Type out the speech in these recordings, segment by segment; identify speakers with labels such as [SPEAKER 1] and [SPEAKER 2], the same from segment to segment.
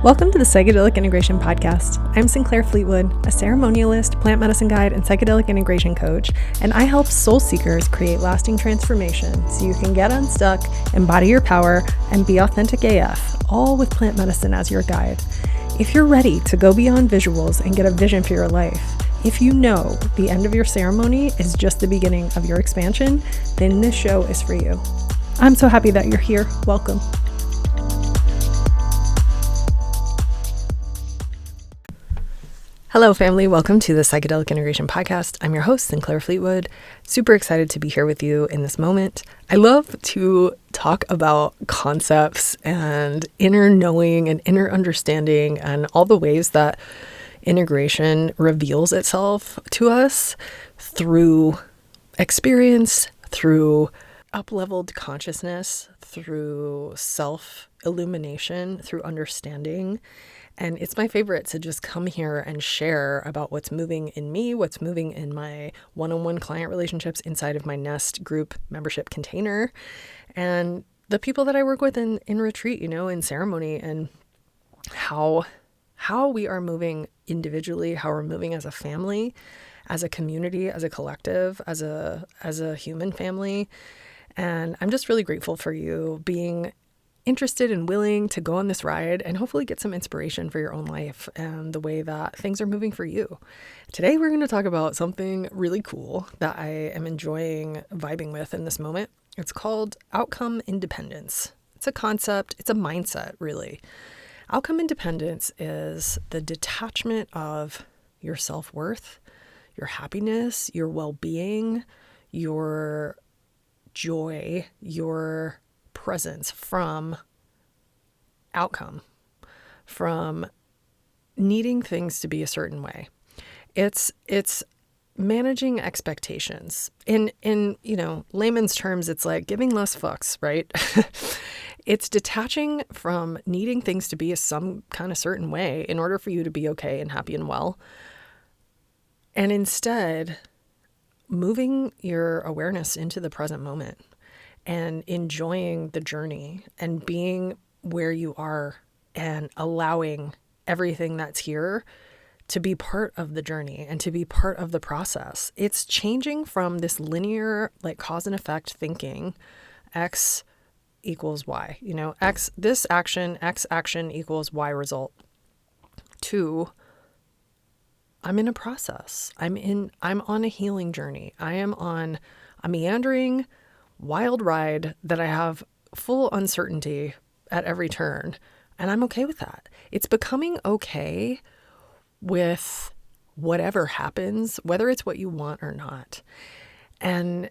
[SPEAKER 1] Welcome to the Psychedelic Integration Podcast. I'm Sinclair Fleetwood, a ceremonialist, plant medicine guide, and psychedelic integration coach, and I help soul seekers create lasting transformation so you can get unstuck, embody your power, and be authentic AF, all with plant medicine as your guide. If you're ready to go beyond visuals and get a vision for your life, if you know the end of your ceremony is just the beginning of your expansion, then this show is for you. I'm so happy that you're here. Welcome. Hello, family. Welcome to the Psychedelic Integration Podcast. I'm your host, Sinclair Fleetwood. Super excited to be here with you in this moment. I love to talk about concepts and inner knowing and inner understanding and all the ways that integration reveals itself to us through experience, through up-leveled consciousness, through self-illumination, through understanding. And it's my favorite to just come here and share about what's moving in me, what's moving in my one-on-one client relationships inside of my Nest group membership container, and the people that I work with in retreat, in ceremony, and how we are moving individually, how we're moving as a family, as a community, as a collective, as a human family. And I'm just really grateful for you being interested and willing to go on this ride and hopefully get some inspiration for your own life and the way that things are moving for you. Today, we're going to talk about something really cool that I am enjoying vibing with in this moment. It's called outcome independence. It's a concept. It's a mindset, really. Outcome independence is the detachment of your self-worth, your happiness, your well-being, your joy, your presence from outcome, from needing things to be a certain way. It's managing expectations. In layman's terms, it's like giving less fucks, right? It's detaching from needing things to be some kind of certain way in order for you to be okay and happy and well. And instead, moving your awareness into the present moment and enjoying the journey and being where you are and allowing everything that's here to be part of the journey and to be part of the process. It's changing from this linear, like cause and effect thinking, X equals Y, X, this action, X action equals Y result, to I'm in a process. I'm on a healing journey. I am on a meandering wild ride that I have full uncertainty at every turn. And I'm okay with that. It's becoming okay with whatever happens, whether it's what you want or not. And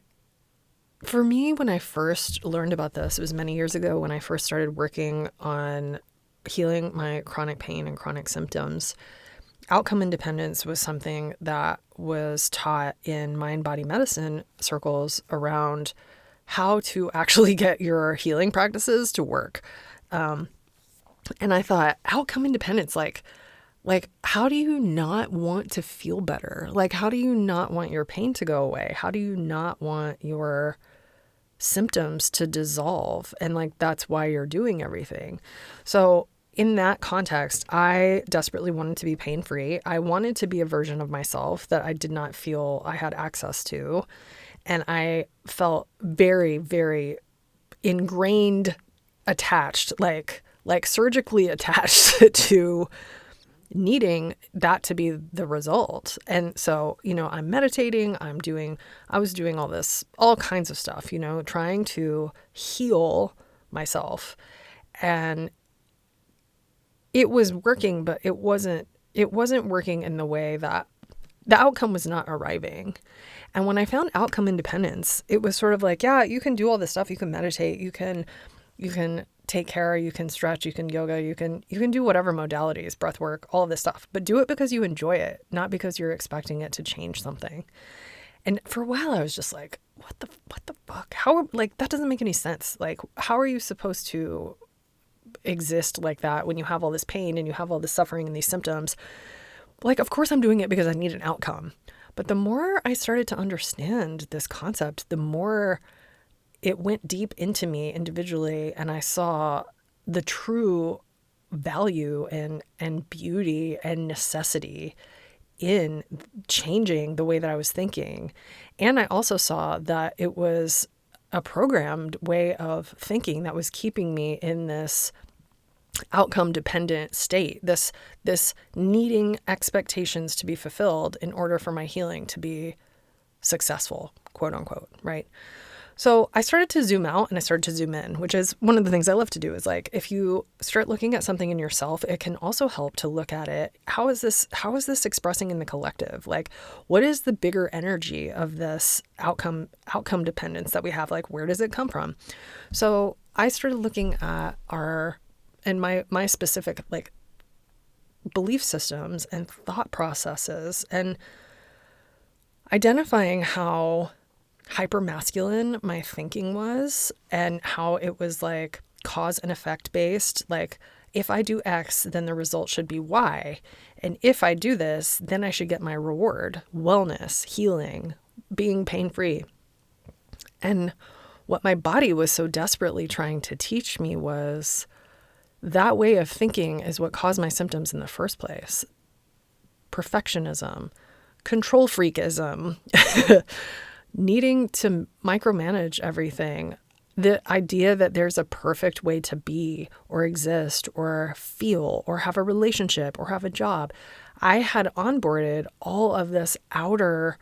[SPEAKER 1] for me, when I first learned about this, it was many years ago when I first started working on healing my chronic pain and chronic symptoms. Outcome independence was something that was taught in mind-body medicine circles around how to actually get your healing practices to work. And I thought, outcome independence, like how do you not want to feel better? Like, how do you not want your pain to go away? How do you not want your symptoms to dissolve? And that's why you're doing everything. So in that context, I desperately wanted to be pain-free. I wanted to be a version of myself that I did not feel I had access to. And I felt very, very ingrained, attached, like surgically attached to needing that to be the result. And so, I'm meditating, I was doing all kinds of stuff, trying to heal myself. And it was working, but it wasn't working in the way that the outcome was not arriving. And when I found outcome independence, it was sort of like, yeah, you can do all this stuff. You can meditate, you can take care, you can stretch, you can yoga, you can do whatever modalities, breath work, all of this stuff, but do it because you enjoy it, not because you're expecting it to change something. And for a while I was just like, what the fuck? How, that doesn't make any sense. How are you supposed to exist like that when you have all this pain and you have all this suffering and these symptoms? Of course I'm doing it because I need an outcome. But the more I started to understand this concept, the more it went deep into me individually, and I saw the true value and beauty and necessity in changing the way that I was thinking. And I also saw that it was a programmed way of thinking that was keeping me in this outcome dependent state, this needing expectations to be fulfilled in order for my healing to be successful, quote unquote, right? So I started to zoom out and I started to zoom in, which is one of the things I love to do. Is like, if you start looking at something in yourself, it can also help to look at it. How is this expressing in the collective? Like, what is the bigger energy of this outcome dependence that we have? Like, where does it come from? So I started looking at my specific like belief systems and thought processes, and identifying how hypermasculine my thinking was, and how it was like cause and effect based. Like, if I do X, then the result should be Y. And if I do this, then I should get my reward, wellness, healing, being pain-free. And what my body was so desperately trying to teach me was that way of thinking is what caused my symptoms in the first place. Perfectionism, control freakism, needing to micromanage everything. The idea that there's a perfect way to be or exist or feel or have a relationship or have a job. I had onboarded all of this outer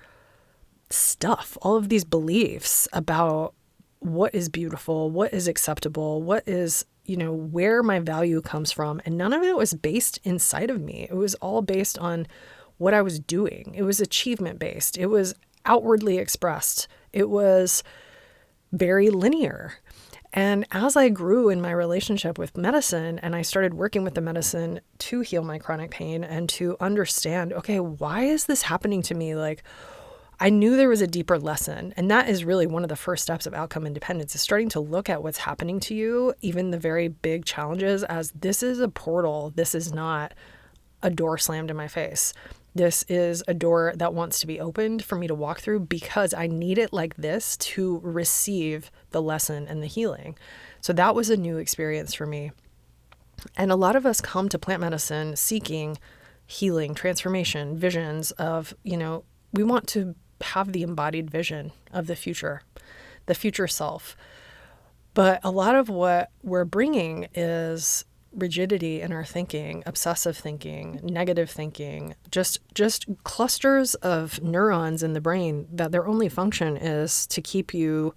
[SPEAKER 1] stuff, all of these beliefs about what is beautiful, what is acceptable, what is, where my value comes from. And none of it was based inside of me. It was all based on what I was doing. It was achievement based. It was outwardly expressed. It was very linear. And as I grew in my relationship with medicine, and I started working with the medicine to heal my chronic pain and to understand, okay, why is this happening to me? Like, I knew there was a deeper lesson. And that is really one of the first steps of outcome independence, is starting to look at what's happening to you, even the very big challenges, as this is a portal. This is not a door slammed in my face. This is a door that wants to be opened for me to walk through, because I need it like this to receive the lesson and the healing. So that was a new experience for me. And a lot of us come to plant medicine seeking healing, transformation, visions of, we want to have the embodied vision of the future self. But a lot of what we're bringing is rigidity in our thinking, obsessive thinking, negative thinking, just clusters of neurons in the brain that their only function is to keep you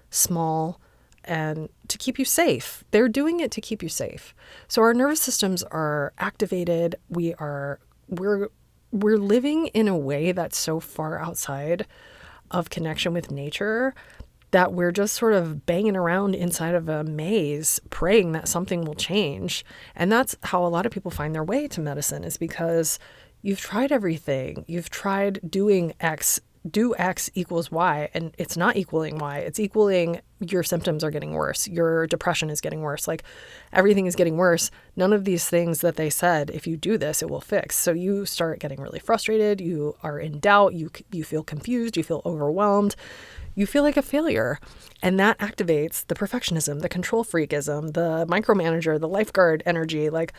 [SPEAKER 1] small and to keep you safe. They're doing it to keep you safe. So our nervous systems are activated. We're living in a way that's so far outside of connection with nature that we're just sort of banging around inside of a maze, praying that something will change. And that's how a lot of people find their way to medicine, is because you've tried everything. You've tried doing X, do X equals Y, and it's not equaling Y. It's equaling your symptoms are getting worse. Your depression is getting worse. Like, everything is getting worse. None of these things that they said, if you do this, it will fix. So you start getting really frustrated. You are in doubt. You feel confused. You feel overwhelmed. You feel like a failure. And that activates the perfectionism, the control freakism, the micromanager, the lifeguard energy, like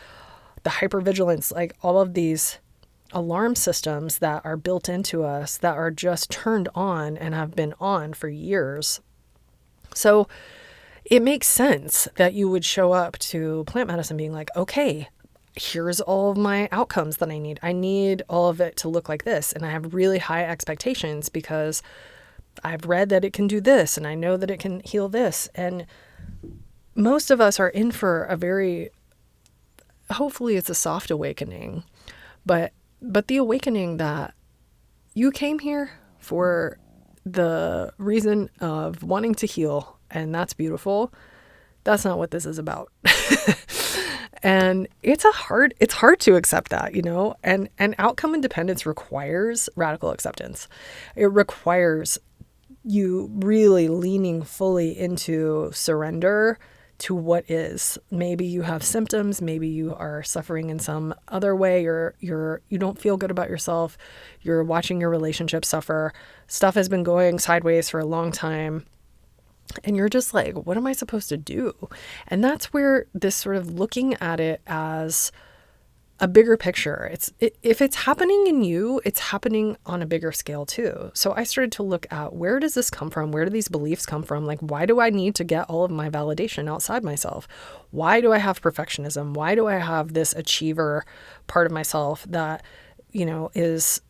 [SPEAKER 1] the hypervigilance, like all of these alarm systems that are built into us that are just turned on and have been on for years. So it makes sense that you would show up to plant medicine being like, okay, here's all of my outcomes that I need. I need all of it to look like this. And I have really high expectations because I've read that it can do this and I know that it can heal this. And most of us are in for a very, hopefully it's a soft awakening, but the awakening that you came here for the reason of wanting to heal, and that's beautiful. That's not what this is about. And it's hard to accept that, and outcome independence requires radical acceptance. It requires you really leaning fully into surrender to what is. Maybe you have symptoms, maybe you are suffering in some other way, you don't feel good about yourself, you're watching your relationship suffer, stuff has been going sideways for a long time. And you're just like, what am I supposed to do? And that's where this sort of looking at it as a bigger picture. If it's happening in you, it's happening on a bigger scale too. So I started to look at, where does this come from? Where do these beliefs come from? Like, why do I need to get all of my validation outside myself? Why do I have perfectionism? Why do I have this achiever part of myself that, is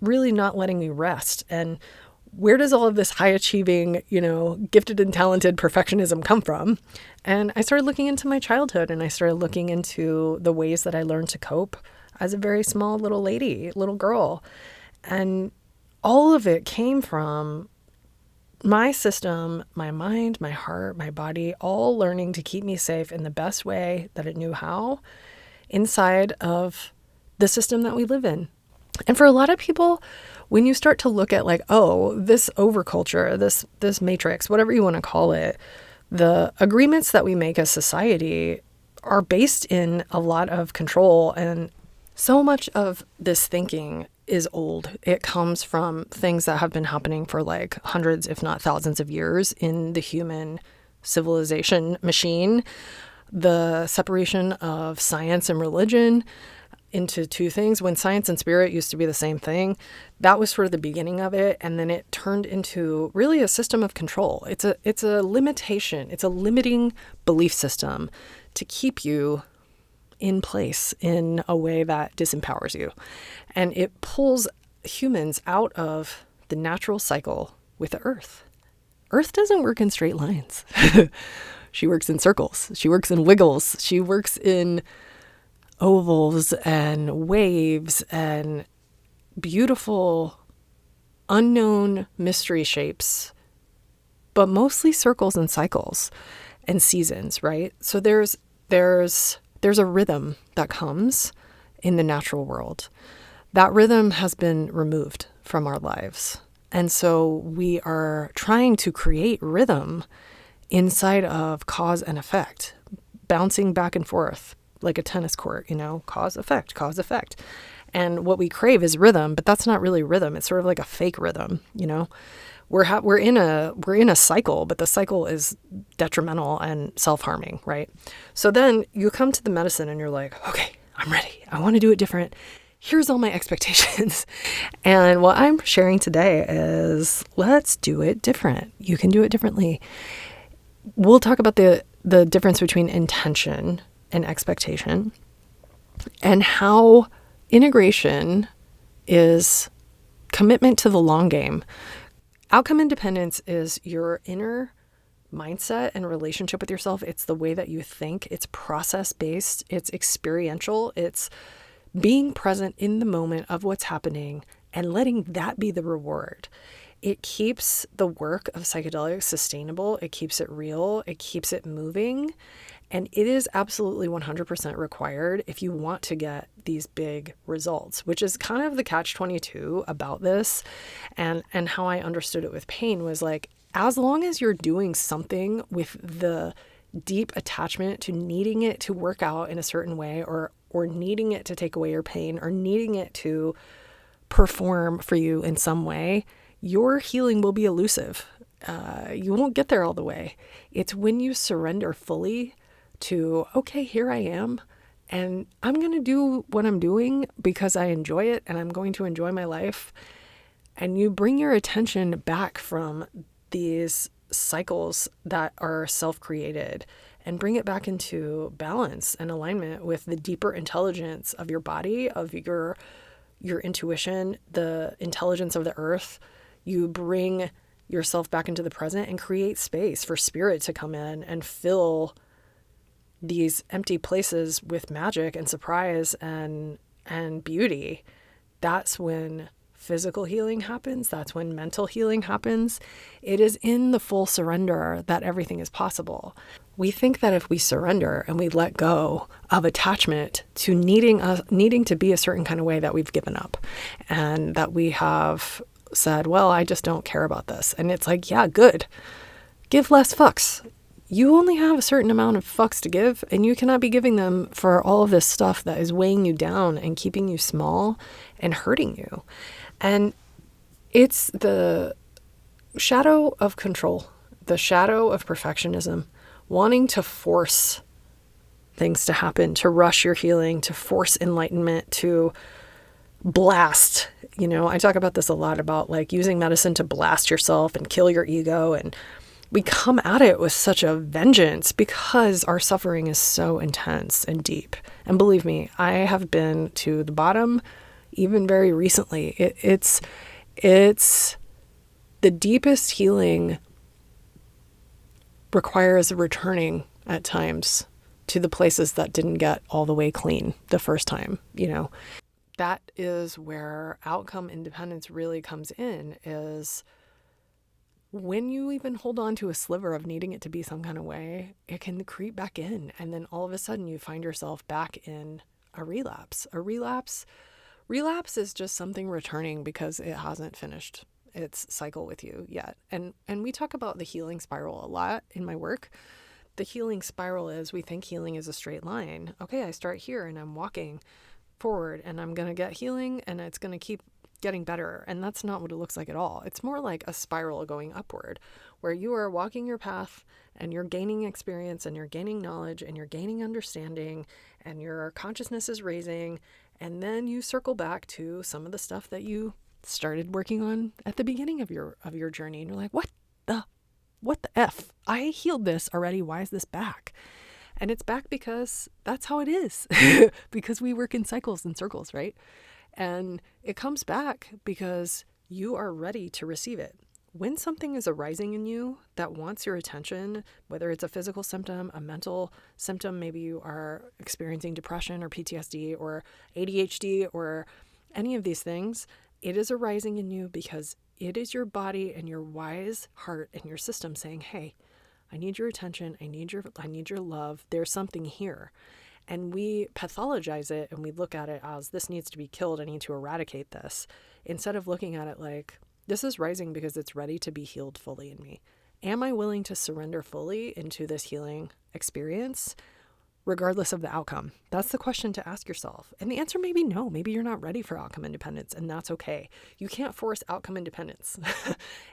[SPEAKER 1] really not letting me rest? And where does all of this high achieving, gifted and talented perfectionism come from? And I started looking into my childhood, and I started looking into the ways that I learned to cope as a very small little girl. And all of it came from my system, my mind, my heart, my body, all learning to keep me safe in the best way that it knew how inside of the system that we live in. And for a lot of people, when you start to look at like, oh, this overculture, this matrix, whatever you want to call it, the agreements that we make as society are based in a lot of control. And so much of this thinking is old. It comes from things that have been happening for like hundreds, if not thousands of years in the human civilization machine. The separation of science and religion into two things. When science and spirit used to be the same thing, that was sort of the beginning of it. And then it turned into really a system of control. It's a limitation. It's a limiting belief system to keep you in place in a way that disempowers you. And it pulls humans out of the natural cycle with the earth. Earth doesn't work in straight lines. She works in circles. She works in wiggles. She works in ovals and waves and beautiful unknown mystery shapes, but mostly circles and cycles and seasons, right? So there's a rhythm that comes in the natural world. That rhythm has been removed from our lives. And so we are trying to create rhythm inside of cause and effect, bouncing back and forth like a tennis court, cause, effect, cause, effect. And what we crave is rhythm, but that's not really rhythm. It's sort of like a fake rhythm, We're in a cycle, but the cycle is detrimental and self-harming, right? So then you come to the medicine and you're like, okay, I'm ready. I want to do it different. Here's all my expectations. And what I'm sharing today is, let's do it different. You can do it differently. We'll talk about the difference between intention and expectation, and how integration is commitment to the long game. Outcome independence is your inner mindset and relationship with yourself. It's the way that you think. It's process-based. It's experiential. It's being present in the moment of what's happening and letting that be the reward. It keeps the work of psychedelics sustainable. It keeps it real. It keeps it moving. And it is absolutely 100% required if you want to get these big results, which is kind of the catch-22 about this. And how I understood it with pain was like, as long as you're doing something with the deep attachment to needing it to work out in a certain way, or needing it to take away your pain, or needing it to perform for you in some way, your healing will be elusive. You won't get there all the way. It's when you surrender fully to, okay, here I am, and I'm going to do what I'm doing because I enjoy it, and I'm going to enjoy my life. And you bring your attention back from these cycles that are self-created and bring it back into balance and alignment with the deeper intelligence of your body, of your intuition, the intelligence of the earth. You bring yourself back into the present and create space for spirit to come in and fill these empty places with magic and surprise and beauty. That's when physical healing happens. That's when mental healing happens. It is in the full surrender that everything is possible. We think that if we surrender and we let go of attachment to needing to be a certain kind of way, that we've given up, and that we have said, well, I just don't care about this. And it's like, yeah, good. Give less fucks. You only have a certain amount of fucks to give, and you cannot be giving them for all of this stuff that is weighing you down and keeping you small and hurting you. And it's the shadow of control the shadow of perfectionism, wanting to force things to happen, to rush your healing, to force enlightenment, to blast. I talk about this a lot, about like using medicine to blast yourself and kill your ego. And we come at it with such a vengeance because our suffering is so intense and deep. And believe me, I have been to the bottom even very recently. It's the deepest healing requires returning at times to the places that didn't get all the way clean the first time. That is where outcome independence really comes in, is when you even hold on to a sliver of needing it to be some kind of way, it can creep back in. And then all of a sudden you find yourself back in a relapse. Relapse is just something returning because it hasn't finished its cycle with you yet. And we talk about the healing spiral a lot in my work. The healing spiral is, we think healing is a straight line. Okay, I start here and I'm walking forward and I'm going to get healing and it's going to keep getting better. And that's not what it looks like at all. It's more like a spiral going upward, where you are walking your path and you're gaining experience and you're gaining knowledge and you're gaining understanding and your consciousness is raising. And then you circle back to some of the stuff that you started working on at the beginning of your journey. And you're like, what the F? I healed this already. Why is this back? And it's back because that's how it is, because we work in cycles and circles, right? And it comes back because you are ready to receive it. When something is arising in you that wants your attention, whether it's a physical symptom, a mental symptom, maybe you are experiencing depression or PTSD or ADHD or any of these things, it is arising in you because it is your body and your wise heart and your system saying, hey, I need your attention. I need your love. There's something here. And we pathologize it and we look at it as, this needs to be killed. I need to eradicate this, instead of looking at it like, this is rising because it's ready to be healed fully in me. Am I willing to surrender fully into this healing experience, regardless of the outcome? That's the question to ask yourself. And the answer may be no. Maybe you're not ready for outcome independence, and that's okay. You can't force outcome independence.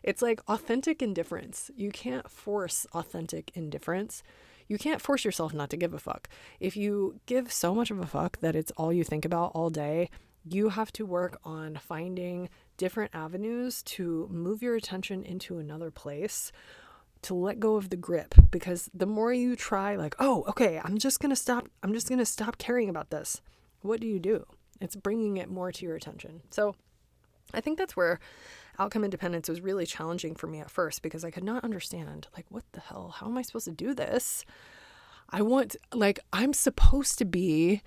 [SPEAKER 1] It's like authentic indifference. You can't force authentic indifference. You can't force yourself not to give a fuck. If you give so much of a fuck that it's all you think about all day, you have to work on finding different avenues to move your attention into another place, to let go of the grip. Because the more you try, like, oh, okay, I'm just going to stop caring about this. What do? It's bringing it more to your attention. So I think that's where outcome independence was really challenging for me at first, because I could not understand, like, what the hell? How am I supposed to do this? I'm supposed to be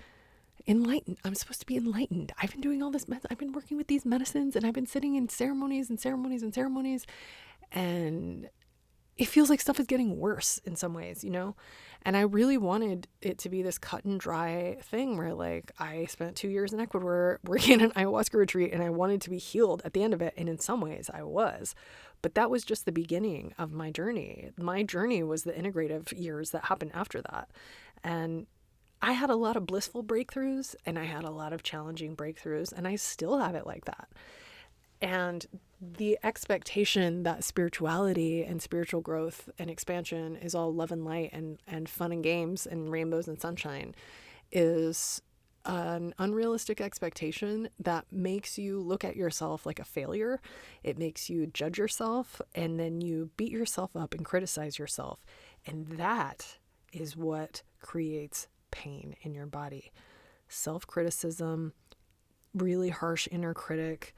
[SPEAKER 1] enlightened. I'm supposed to be enlightened. I've been doing all this. I've been working with these medicines and I've been sitting in ceremonies and ceremonies and ceremonies. And it feels like stuff is getting worse in some ways, And I really wanted it to be this cut and dry thing where, like, I spent 2 years in Ecuador working an ayahuasca retreat and I wanted to be healed at the end of it. And in some ways I was, but that was just the beginning of my journey. My journey was the integrative years that happened after that. And I had a lot of blissful breakthroughs and I had a lot of challenging breakthroughs, and I still have it like that. And the expectation that spirituality and spiritual growth and expansion is all love and light and fun and games and rainbows and sunshine is an unrealistic expectation that makes you look at yourself like a failure. It makes you judge yourself, and then you beat yourself up and criticize yourself. And that is what creates pain in your body. Self-criticism, really harsh inner critic,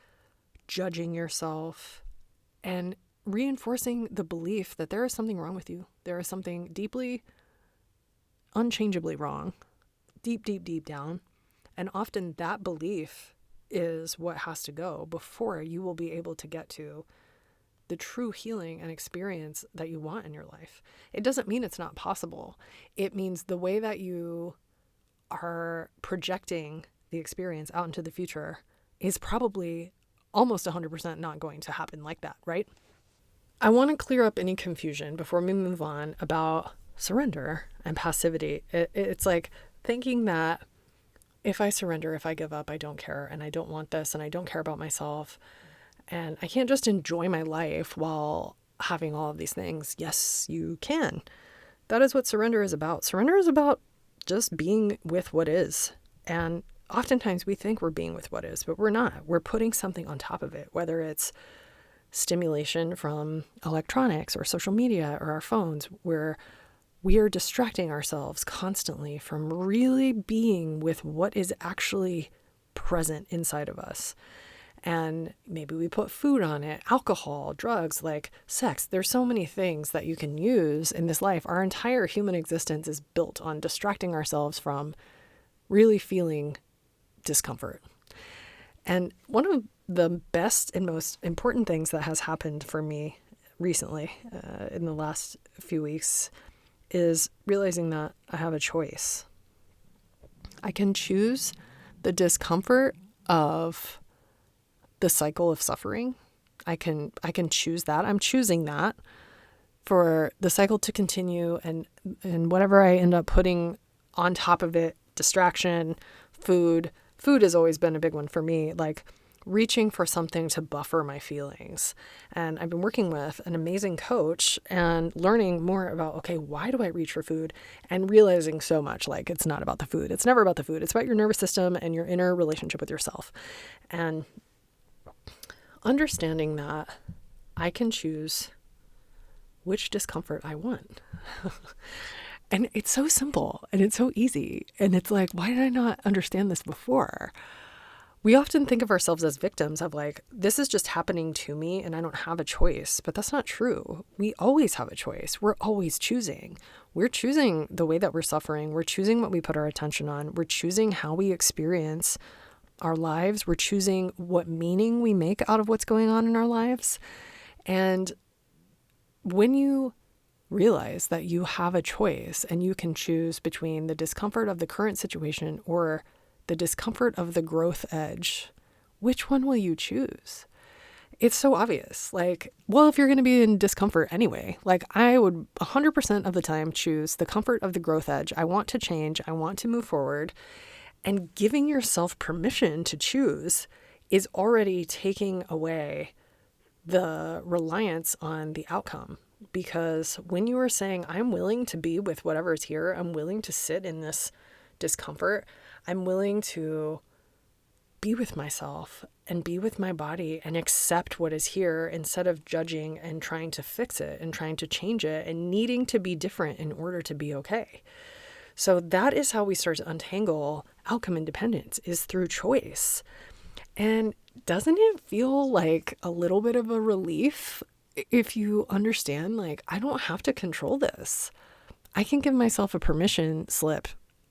[SPEAKER 1] judging yourself, and reinforcing the belief that there is something wrong with you. There is something deeply, unchangeably wrong, deep, deep, deep down. And often that belief is what has to go before you will be able to get to the true healing and experience that you want in your life. It doesn't mean it's not possible. It means the way that you are projecting the experience out into the future is probably almost 100% not going to happen like that, right? I want to clear up any confusion before we move on about surrender and passivity. It's like thinking that if I surrender, if I give up, I don't care, and I don't want this, and I don't care about myself, and I can't just enjoy my life while having all of these things. Yes, you can. That is what surrender is about. Surrender is about just being with what is. And oftentimes we think we're being with what is, but we're not. We're putting something on top of it, whether it's stimulation from electronics or social media or our phones, where we are distracting ourselves constantly from really being with what is actually present inside of us. And maybe we put food on it, alcohol, drugs, like sex. There's so many things that you can use in this life. Our entire human existence is built on distracting ourselves from really feeling discomfort. And one of the best and most important things that has happened for me recently, in the last few weeks, is realizing that I have a choice. I can choose the discomfort of the cycle of suffering. I can choose that. I'm choosing that for the cycle to continue, and whatever I end up putting on top of it, distraction, food has always been a big one for me, like reaching for something to buffer my feelings. And I've been working with an amazing coach and learning more about, okay, why do I reach for food? And realizing so much, like, it's not about the food. It's never about the food. It's about your nervous system and your inner relationship with yourself. And understanding that I can choose which discomfort I want. And it's so simple and it's so easy. And it's like, why did I not understand this before? We often think of ourselves as victims of, like, this is just happening to me and I don't have a choice. But that's not true. We always have a choice. We're always choosing. We're choosing the way that we're suffering. We're choosing what we put our attention on. We're choosing how we experience our lives. We're choosing what meaning we make out of what's going on in our lives. And when you realize that you have a choice and you can choose between the discomfort of the current situation or the discomfort of the growth edge, which one will you choose? It's so obvious. Like, well, if you're going to be in discomfort anyway, like, I would 100% of the time choose the comfort of the growth edge. I want to change. I want to move forward. And giving yourself permission to choose is already taking away the reliance on the outcome. Because when you are saying, I'm willing to be with whatever is here, I'm willing to sit in this discomfort, I'm willing to be with myself and be with my body and accept what is here instead of judging and trying to fix it and trying to change it and needing to be different in order to be okay. So that is how we start to untangle outcome independence, is through choice. And doesn't it feel like a little bit of a relief if you understand, like, I don't have to control this. I can give myself a permission slip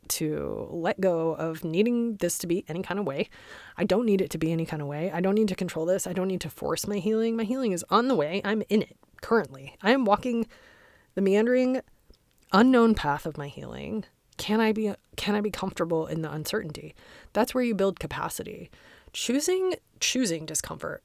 [SPEAKER 1] to let go of needing this to be any kind of way. I don't need it to be any kind of way. I don't need to control this. I don't need to force my healing. My healing is on the way. I'm in it currently. I am walking the meandering, unknown path of my healing. Can I be comfortable in the uncertainty? That's where you build capacity. Choosing discomfort,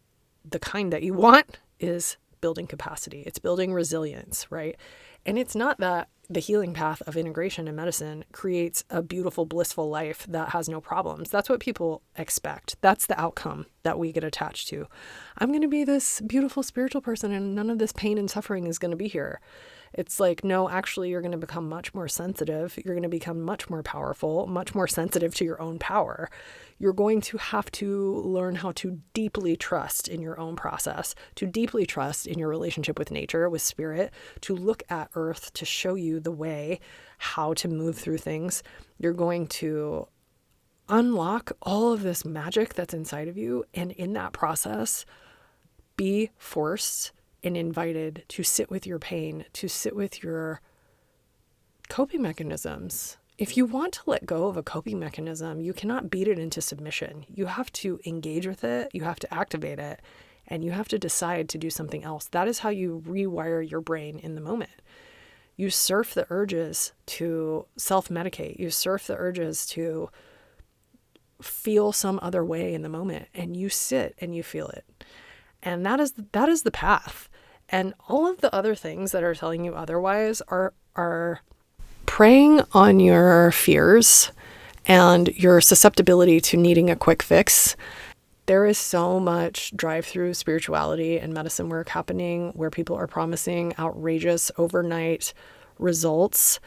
[SPEAKER 1] the kind that you want, is building capacity. It's building resilience, right? And it's not that the healing path of integration and medicine creates a beautiful, blissful life that has no problems. That's what people expect. That's the outcome that we get attached to. I'm going to be this beautiful spiritual person and none of this pain and suffering is going to be here. It's like, no, actually, you're going to become much more sensitive. You're going to become much more powerful, much more sensitive to your own power. You're going to have to learn how to deeply trust in your own process, to deeply trust in your relationship with nature, with spirit, to look at earth, to show you the way, how to move through things. You're going to unlock all of this magic that's inside of you. And in that process, be forced and invited to sit with your pain, to sit with your coping mechanisms. If you want to let go of a coping mechanism, you cannot beat it into submission. You have to engage with it, you have to activate it, and you have to decide to do something else. That is how you rewire your brain in the moment. You surf the urges to self-medicate. You surf the urges to feel some other way in the moment, and you sit and you feel it. And that is the path. And all of the other things that are telling you otherwise are preying on your fears and your susceptibility to needing a quick fix There is so much drive-through spirituality and medicine work happening where people are promising outrageous overnight results.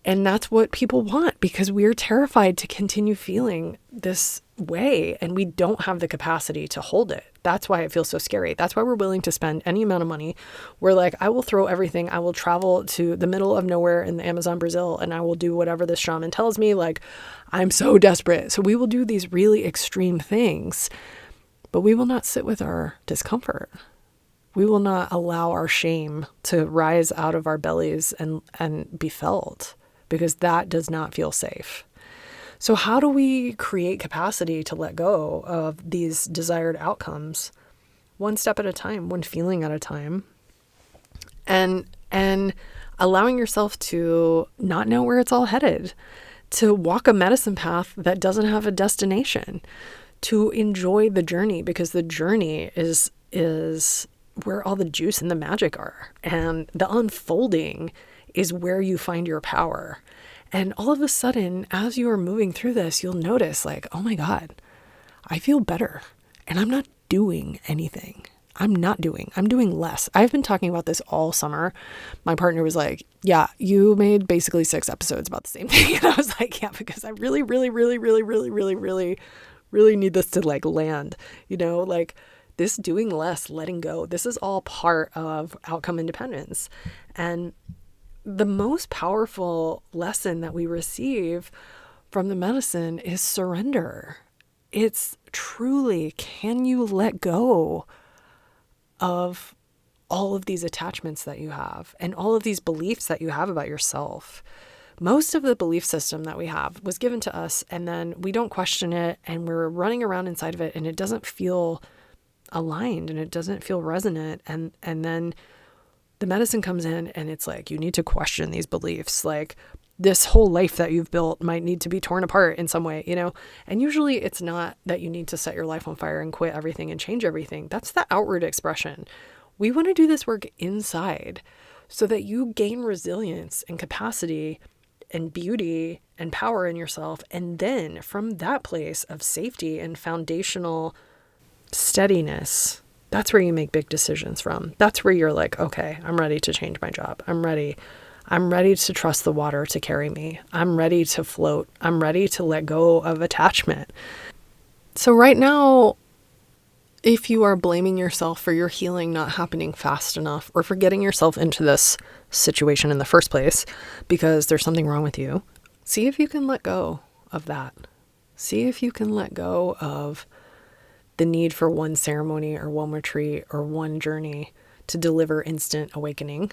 [SPEAKER 1] And that's what people want because we're terrified to continue feeling this way and we don't have the capacity to hold it. That's why it feels so scary. That's why we're willing to spend any amount of money. We're like, I will throw everything. I will travel to the middle of nowhere in the Amazon, Brazil, and I will do whatever this shaman tells me. Like, I'm so desperate. So we will do these really extreme things, but we will not sit with our discomfort. We will not allow our shame to rise out of our bellies and be felt, because that does not feel safe. So how do we create capacity to let go of these desired outcomes? One step at a time, one feeling at a time, and allowing yourself to not know where it's all headed, to walk a medicine path that doesn't have a destination, to enjoy the journey, because the journey is where all the juice and the magic are, and the unfolding is where you find your power. And all of a sudden, as you are moving through this, you'll notice like, oh my God, I feel better. And I'm not doing anything. I'm doing less. I've been talking about this all summer. My partner was like, yeah, you made basically 6 episodes about the same thing. And I was like, yeah, because I really need this to like land, like this doing less, letting go. This is all part of outcome independence. And the most powerful lesson that we receive from the medicine is surrender. It's truly, can you let go of all of these attachments that you have and all of these beliefs that you have about yourself? Most of the belief system that we have was given to us, and then we don't question it, and we're running around inside of it, and it doesn't feel aligned and it doesn't feel resonant. And then the medicine comes in and it's like, you need to question these beliefs. Like, this whole life that you've built might need to be torn apart in some way, And usually it's not that you need to set your life on fire and quit everything and change everything. That's the outward expression. We want to do this work inside so that you gain resilience and capacity and beauty and power in yourself. And then from that place of safety and foundational steadiness, that's where you make big decisions from. That's where you're like, okay, I'm ready to change my job. I'm ready to trust the water to carry me. I'm ready to float. I'm ready to let go of attachment. So right now, if you are blaming yourself for your healing not happening fast enough, or for getting yourself into this situation in the first place because there's something wrong with you, see if you can let go of that. See if you can let go of the need for one ceremony or one retreat or one journey to deliver instant awakening.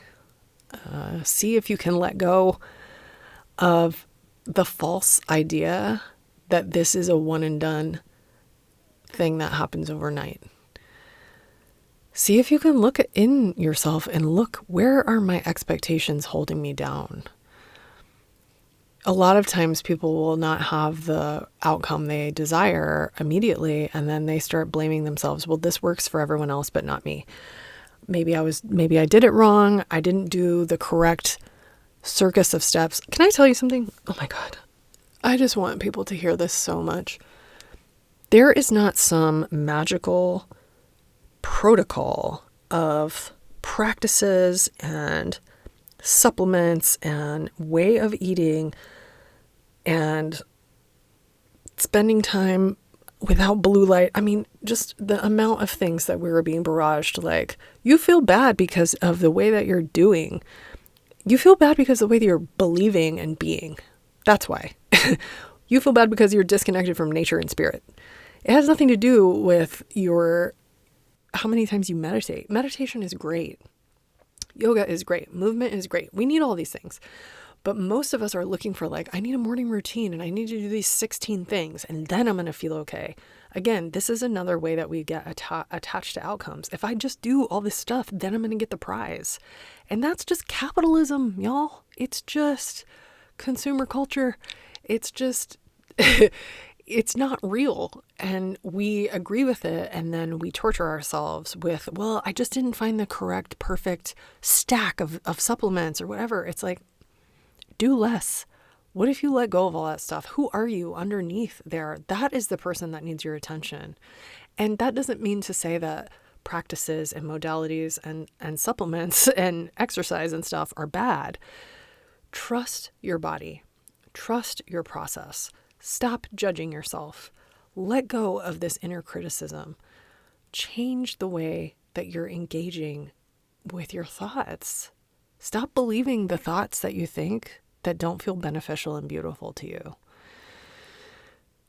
[SPEAKER 1] See if you can let go of the false idea that this is a one and done thing that happens overnight. See if you can look in yourself and look, where are my expectations holding me down? A lot of times people will not have the outcome they desire immediately, and then they start blaming themselves. Well, this works for everyone else, but not me. Maybe I did it wrong. I didn't do the correct circus of steps. Can I tell you something? Oh my God. I just want people to hear this so much. There is not some magical protocol of practices and supplements and way of eating and spending time without blue light. I mean, just the amount of things that we were being barraged. Like, you feel bad because of the way that you're doing. You feel bad because of the way that you're believing and being. That's why. You feel bad because you're disconnected from nature and spirit. It has nothing to do with how many times you meditate. Meditation is great. Yoga is great. Movement is great. We need all these things. But most of us are looking for I need a morning routine and I need to do these 16 things and then I'm going to feel okay. Again, this is another way that we get attached to outcomes. If I just do all this stuff, then I'm going to get the prize. And that's just capitalism, y'all. It's just consumer culture. It's just, it's not real. And we agree with it. And then we torture ourselves with, well, I just didn't find the correct, perfect stack of supplements or whatever. It's like, do less, What if you let go of all that stuff? Who are you underneath there? That is the person that needs your attention. And that doesn't mean to say that practices and modalities and supplements and exercise and stuff are bad. Trust your body. Trust your process. Stop judging yourself. Let go of this inner criticism. Change the way that you're engaging with your thoughts. Stop believing the thoughts that you think that don't feel beneficial and beautiful to you.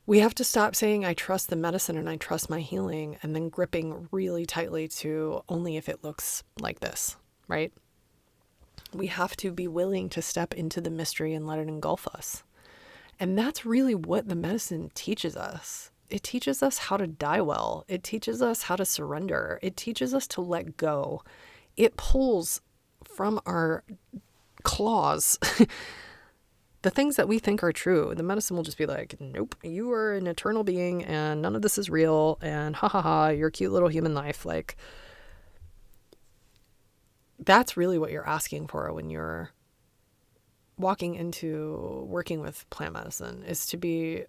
[SPEAKER 1] We have to stop saying, I trust the medicine and I trust my healing, and then gripping really tightly to only if it looks like this, right? We have to be willing to step into the mystery and let it engulf us. And that's really what the medicine teaches us. It teaches us how to die well. It teaches us how to surrender. It teaches us to let go. It pulls from our claws the things that we think are true. The medicine will just be like, nope, you are an eternal being and none of this is real, and ha ha ha, your cute little human life. Like, that's really what you're asking for when you're walking into working with plant medicine, is to be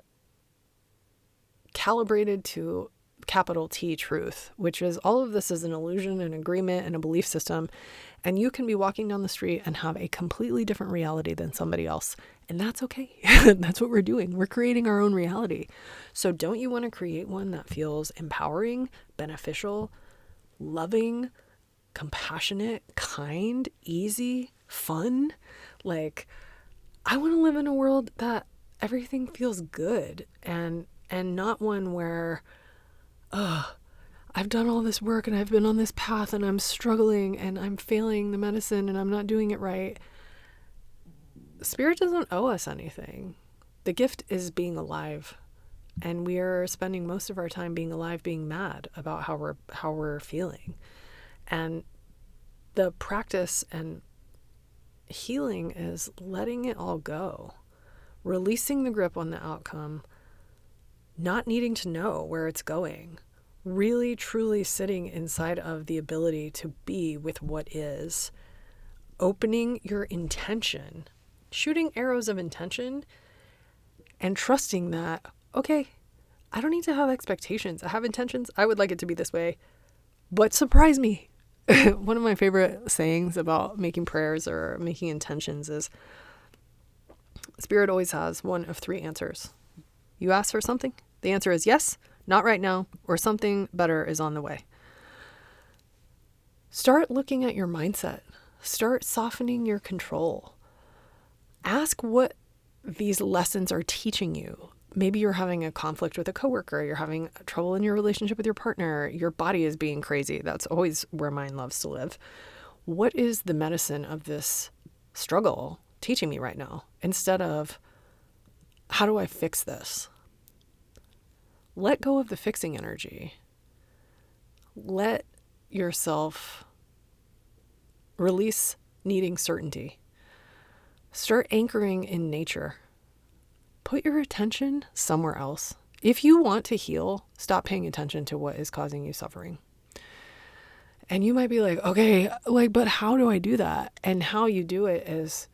[SPEAKER 1] calibrated to capital T truth, which is all of this is an illusion, an agreement, and a belief system. And you can be walking down the street and have a completely different reality than somebody else. And that's okay. That's what we're doing. We're creating our own reality. So don't you want to create one that feels empowering, beneficial, loving, compassionate, kind, easy, fun? Like, I want to live in a world that everything feels good, and not one where, I've done all this work and I've been on this path and I'm struggling and I'm failing the medicine and I'm not doing it right. Spirit doesn't owe us anything. The gift is being alive, and we are spending most of our time being alive, being mad about how we're feeling. And the practice and healing is letting it all go, releasing the grip on the outcome, not needing to know where it's going, really truly sitting inside of the ability to be with what is, opening your intention, shooting arrows of intention, and trusting that, okay, I don't need to have expectations. I have intentions. I would like it to be this way, but surprise me. One of my favorite sayings about making prayers or making intentions is, Spirit always has one of three answers. You ask for something, the answer is yes, not right now, or something better is on the way. Start looking at your mindset. Start softening your control. Ask what these lessons are teaching you. Maybe you're having a conflict with a coworker. You're having trouble in your relationship with your partner. Your body is being crazy. That's always where mine loves to live. What is the medicine of this struggle teaching me right now? Instead of, how do I fix this? Let go of the fixing energy. Let yourself release needing certainty. Start anchoring in nature. Put your attention somewhere else. If you want to heal, stop paying attention to what is causing you suffering. And you might be like, okay, but how do I do that? And how you do it is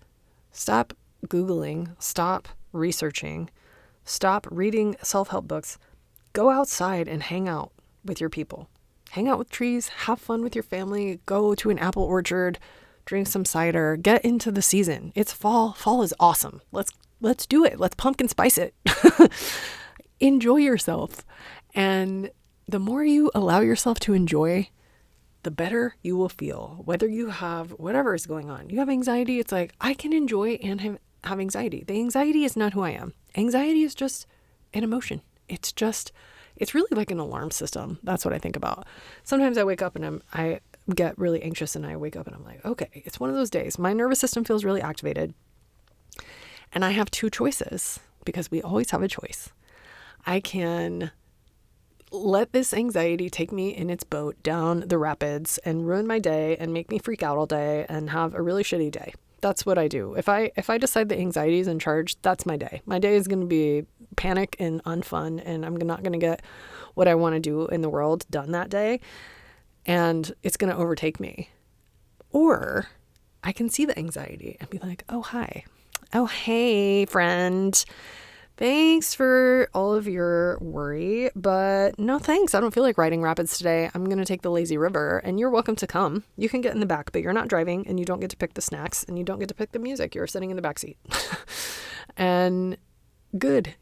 [SPEAKER 1] stop Googling, stop researching, stop reading self-help books. Go outside and hang out with your people. Hang out with trees, have fun with your family, go to an apple orchard, drink some cider, get into the season. It's fall. Fall is awesome. Let's do it. Let's pumpkin spice it. Enjoy yourself. And the more you allow yourself to enjoy, the better you will feel. Whether you have whatever is going on. You have anxiety, it's like, I can enjoy and have anxiety. The anxiety is not who I am. Anxiety is just an emotion. It's really like an alarm system. That's what I think about. Sometimes I wake up and I get really anxious, and I wake up and I'm like, okay, it's one of those days. My nervous system feels really activated. And I have two choices, because we always have a choice. I can let this anxiety take me in its boat down the rapids and ruin my day and make me freak out all day and have a really shitty day. That's what I do. If I decide the anxiety is in charge, that's my day. My day is going to be panic and unfun, and I'm not going to get what I want to do in the world done that day, and it's going to overtake me. Or I can see the anxiety and be like, oh, hi. Oh, hey, friend. Thanks for all of your worry, but no thanks. I don't feel like riding rapids today. I'm going to take the lazy river, and you're welcome to come. You can get in the back, but you're not driving, and you don't get to pick the snacks, and you don't get to pick the music. You're sitting in the back seat. And good,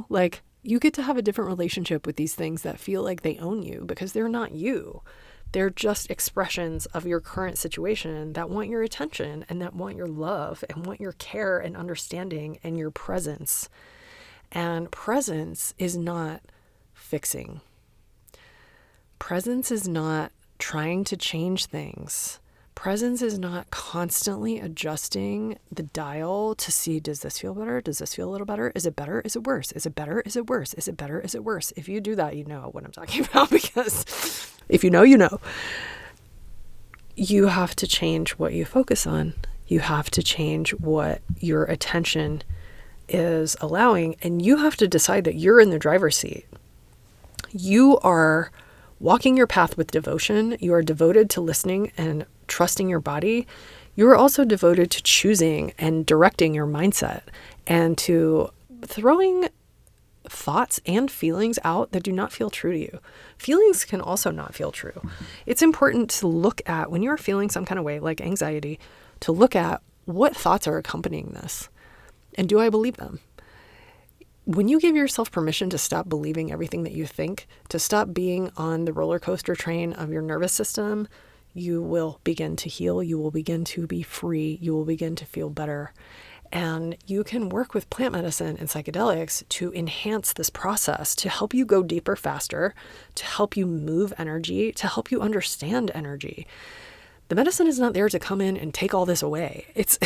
[SPEAKER 1] like you get to have a different relationship with these things that feel like they own you because they're not you. They're just expressions of your current situation that want your attention and that want your love and want your care and understanding and your presence. And presence is not fixing. Presence is not trying to change things. Presence is not constantly adjusting the dial to see, does this feel better? Does this feel a little better? Is it better? Is it worse? Is it better? Is it worse? Is it better? Is it worse? If you do that, you know what I'm talking about, because if you know, you know. You have to change what you focus on. You have to change what your attention is allowing, and you have to decide that you're in the driver's seat. You are walking your path with devotion. You are devoted to listening and trusting your body. You are also devoted to choosing and directing your mindset and to throwing thoughts and feelings out that do not feel true to you. Feelings can also not feel true. It's important to look at, when you're feeling some kind of way, like anxiety, to look at what thoughts are accompanying this. And do I believe them? When you give yourself permission to stop believing everything that you think, to stop being on the roller coaster train of your nervous system, you will begin to heal. You will begin to be free. You will begin to feel better. And you can work with plant medicine and psychedelics to enhance this process, to help you go deeper, faster, to help you move energy, to help you understand energy. The medicine is not there to come in and take all this away. It's,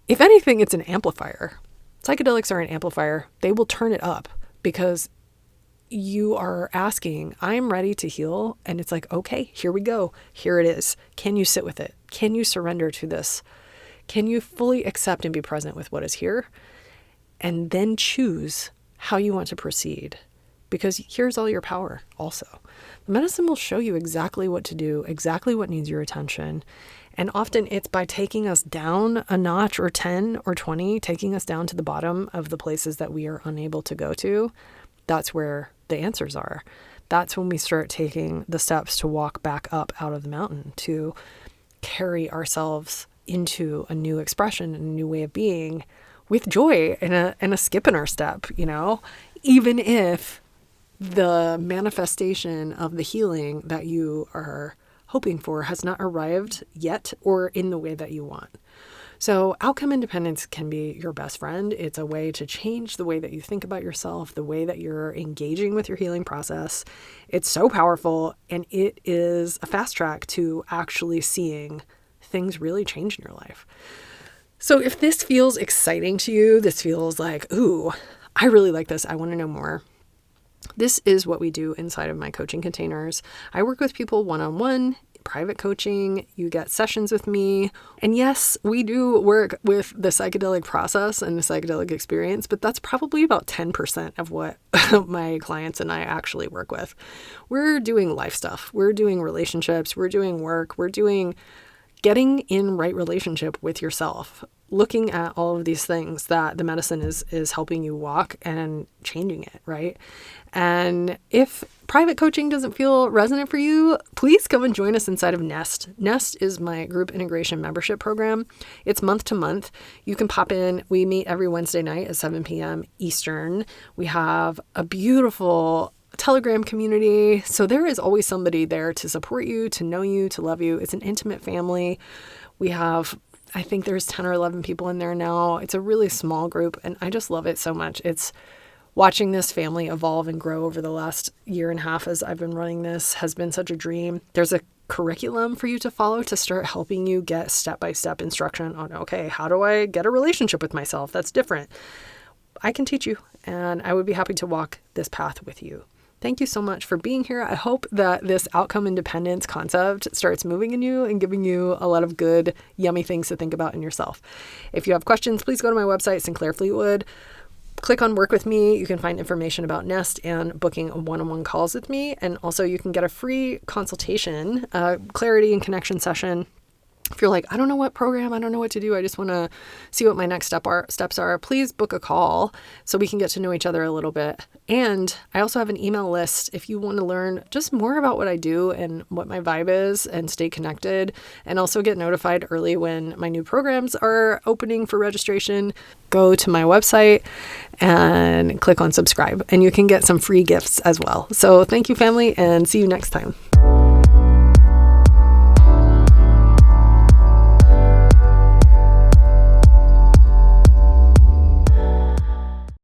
[SPEAKER 1] if anything, it's an amplifier. Psychedelics are an amplifier. They will turn it up because you are asking, I'm ready to heal. And it's like, okay, here we go. Here it is. Can you sit with it? Can you surrender to this? Can you fully accept and be present with what is here? And then choose how you want to proceed. Because here's all your power also. The medicine will show you exactly what to do, exactly what needs your attention. And often it's by taking us down a notch or 10 or 20, taking us down to the bottom of the places that we are unable to go to. That's where the answers are. That's when we start taking the steps to walk back up out of the mountain, to carry ourselves into a new expression and a new way of being with joy and a skip in our step, even if the manifestation of the healing that you are hoping for has not arrived yet or in the way that you want. So outcome independence can be your best friend. It's a way to change the way that you think about yourself, the way that you're engaging with your healing process. It's so powerful, and it is a fast track to actually seeing things really change in your life. So if this feels exciting to you, this feels like, ooh, I really like this, I want to know more. This is what we do inside of my coaching containers. I work with people one-on-one, private coaching. You get sessions with me. And yes, we do work with the psychedelic process and the psychedelic experience, but that's probably about 10% of what my clients and I actually work with. We're doing life stuff. We're doing relationships. We're doing work. We're doing getting in right relationship with yourself, looking at all of these things that the medicine is helping you walk and changing it, right? And if private coaching doesn't feel resonant for you, please come and join us inside of Nest. Nest is my group integration membership program. It's month to month. You can pop in. We meet every Wednesday night at 7 p.m. Eastern. We have a beautiful Telegram community. So there is always somebody there to support you, to know you, to love you. It's an intimate family. We have, I think there's 10 or 11 people in there now. It's a really small group, and I just love it so much. It's watching this family evolve and grow over the last year and a half as I've been running this has been such a dream. There's a curriculum for you to follow to start helping you get step-by-step instruction on, okay, how do I get a relationship with myself that's different? I can teach you, and I would be happy to walk this path with you. Thank you so much for being here. I hope that this outcome independence concept starts moving in you and giving you a lot of good, yummy things to think about in yourself. If you have questions, please go to my website, Sinclair Fleetwood. Click on Work With Me. You can find information about Nest and booking one-on-one calls with me. And also you can get a free consultation, clarity and connection session If you're like, I don't know what program, I don't know what to do, I just want to see what my next steps are, please book a call so we can get to know each other a little bit. And I also have an email list if you want to learn just more about what I do and what my vibe is and stay connected, and also get notified early when my new programs are opening for registration. Go to my website and click on subscribe, and you can get some free gifts as well. So thank you, family, and see you next time.